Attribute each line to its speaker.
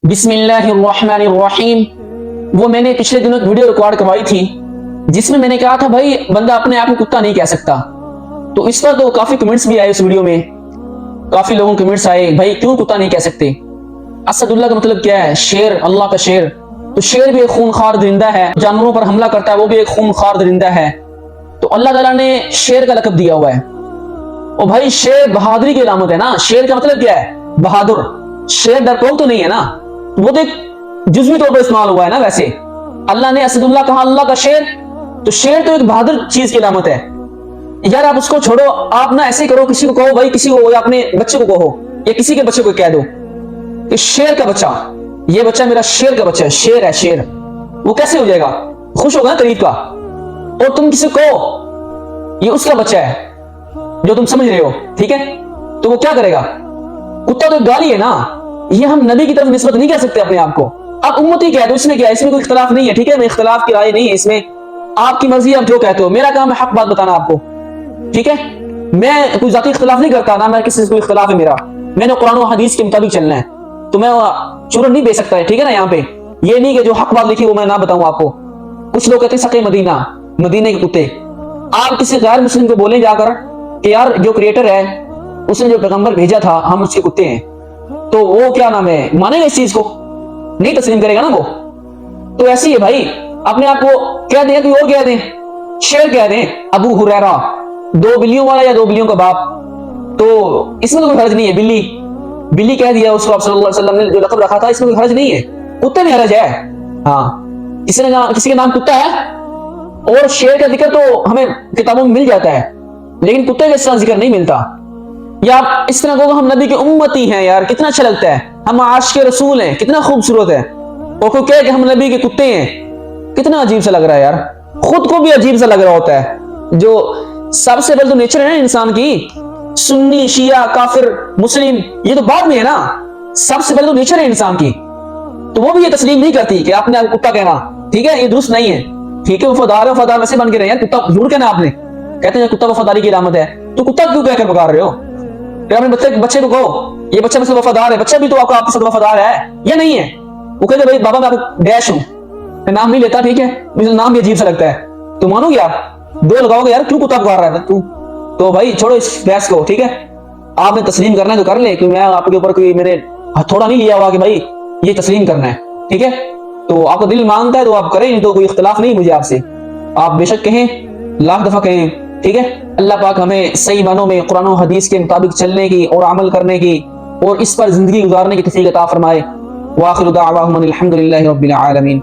Speaker 1: بسم اللہ الرحمن الرحیم۔ وہ میں نے پچھلے دنوں ایک ویڈیو ریکارڈ کروائی تھی جس میں نے کہا تھا بھائی بندہ اپنے آپ کو کتا نہیں کہہ سکتا، تو اس پر تو کافی کمنٹس بھی آئے اس ویڈیو میں، کافی لوگوں کے کمنٹس آئے بھائی کیوں کتا نہیں کہہ سکتے۔ اسد اللہ کا مطلب کیا ہے؟ شیر، اللہ کا شیر۔ تو شیر بھی ایک خونخوار درندہ ہے، جانوروں پر حملہ کرتا ہے، وہ بھی ایک خونخوار درندہ ہے۔ تو اللہ تعالیٰ نے شیر کا لقب دیا ہوا ہے، اور بھائی شیر بہادری کی علامت ہے نا۔ شیر کا مطلب کیا ہے؟ بہادر۔ شیر ڈرپوک تو نہیں ہے نا، وہ تو ایک جزوی طور پر استعمال ہوا ہے نا۔ ویسے اللہ نے اسد اللہ کہا، اللہ کا شیر، تو شیر تو ایک بہادر چیز کی علامت ہے یار۔ آپ اس کو چھوڑو، آپ نہ ایسے کرو، کسی کو کہو بھائی، کسی کو یا اپنے بچے کو کہو یا کسی کے بچے کو کہہ دو کہ شیر کا بچہ، یہ بچہ میرا شیر کا بچہ ہے، شیر ہے شیر، وہ کیسے ہو جائے گا؟ خوش ہوگا نا قریب کا۔ اور تم کسی کو کہو یہ اس کا بچہ ہے جو تم سمجھ رہے ہو، ٹھیک ہے، تو وہ کیا کرے گا؟ کتا تو گالی ہے نا۔ یہ ہم نبی کی طرف نسبت نہیں کر سکتے اپنے آپ کو۔ آپ امتی کہہ دو، اس میں کیا ہے؟ اس میں کوئی اختلاف نہیں ہے، ٹھیک ہے، میں اختلاف کی رائے نہیں ہے اس میں، آپ کی مرضی، آپ جو کہتے ہو۔ میرا کام ہے حق بات بتانا آپ کو، ٹھیک ہے۔ میں کوئی ذاتی اختلاف نہیں کرتا نا، میں کسی سے کوئی اختلاف ہے میرا، میں نے قرآن و حدیث کے مطابق چلنا ہے، تو میں چورن نہیں بیچ سکتا ہے، ٹھیک ہے نا۔ یہاں پہ یہ نہیں کہ جو حق بات لکھی وہ میں نہ بتاؤں آپ کو۔ کچھ لوگ کہتے ہیں سقے مدینہ، مدینے کے کتے۔ آپ کسی غیر مسلم کو بولیں جا کر کہ یار جو کریٹر ہے، اس نے جو پیغمبر بھیجا تھا، ہم اس کے کتے ہیں، تو وہ کیا نام ہے، مانے گا اس چیز کو؟ نہیں تسلیم کرے گا نا وہ۔ تو ایسی ہے بھائی، اپنے آپ کو کہہ دیں کہ اور کہہ دیں، شیر کہہ دیں، ابو ہریرہ، 2 بلیوں والا یا 2 بلیوں کا باپ، تو اس میں تو کوئی حرج نہیں ہے۔ بلی کہہ دیا اس کو، آپ صلی اللہ علیہ وسلم نے جو لقب رکھا تھا، اس میں کوئی حرج نہیں ہے، کتے میں حرج ہے۔ ہاں، کسی کا نام کتا ہے اور شیر کا ذکر تو ہمیں کتابوں میں مل جاتا ہے، لیکن کتے کا اس طرح ذکر نہیں ملتا۔ یا آپ اس طرح کہو ہم نبی کے امتی ہیں، یار کتنا اچھا لگتا ہے، ہم عاشق رسول ہیں، کتنا خوبصورت ہے۔ اور کوئی کہے کہ ہم نبی کے کتے ہیں، کتنا عجیب سا لگ رہا ہے یار، خود کو بھی عجیب سا لگ رہا ہوتا ہے۔ جو سب سے پہلے تو نیچر ہے نا انسان کی، سنی، شیعہ، کافر، مسلم، یہ تو بعد میں ہے نا، سب سے پہلے تو نیچر ہے انسان کی۔ تو وہ بھی یہ تسلیم نہیں کرتی کہ آپ نے کتا کہنا، ٹھیک ہے، یہ درست نہیں ہے، ٹھیک ہے۔ وفادار ہے، وفادار ویسے بن کے رہے ہیں، کتا جھوٹ کہنا آپ نے، کہتے ہیں کتا وفاداری کی علامت ہے، تو کتا کیوں کہہ کر پکار رہے ہو؟ پھر اپنے بچے کو کہو یہ بچہ مجھ سے وفادار ہے، بچہ بھی تو آپ کے ساتھ وفادار ہے یا نہیں ہے؟ وہ کہتے بھائی بابا میں آپ کو ڈیش ہوں، میں نام نہیں لیتا، ٹھیک ہے، مجھے نام بھی عجیب سا لگتا ہے، تو مانو گے آپ؟ دو لگاؤ گے یار، کیوں کتا پکار رہا ہے تو بھائی چھوڑو اس بحث کو، ٹھیک ہے۔ آپ نے تسلیم کرنا ہے تو کر لیں، کہ میں آپ کے اوپر کوئی میرے تھوڑا نہیں لیا ہوا کہ بھائی یہ تسلیم کرنا ہے، ٹھیک ہے۔ تو آپ کا دل مانگتا ہے تو آپ کریں، تو کوئی اختلاف نہیں مجھے آپ سے، آپ بے شک کہیں، لاکھ دفعہ کہیں، ٹھیک ہے۔ اللہ پاک ہمیں صحیح معنوں میں قرآن و حدیث کے مطابق چلنے کی اور عمل کرنے کی اور اس پر زندگی گزارنے کی توفیق عطا فرمائے۔ وآخر دعواہم ان الحمد للہ رب العالمین۔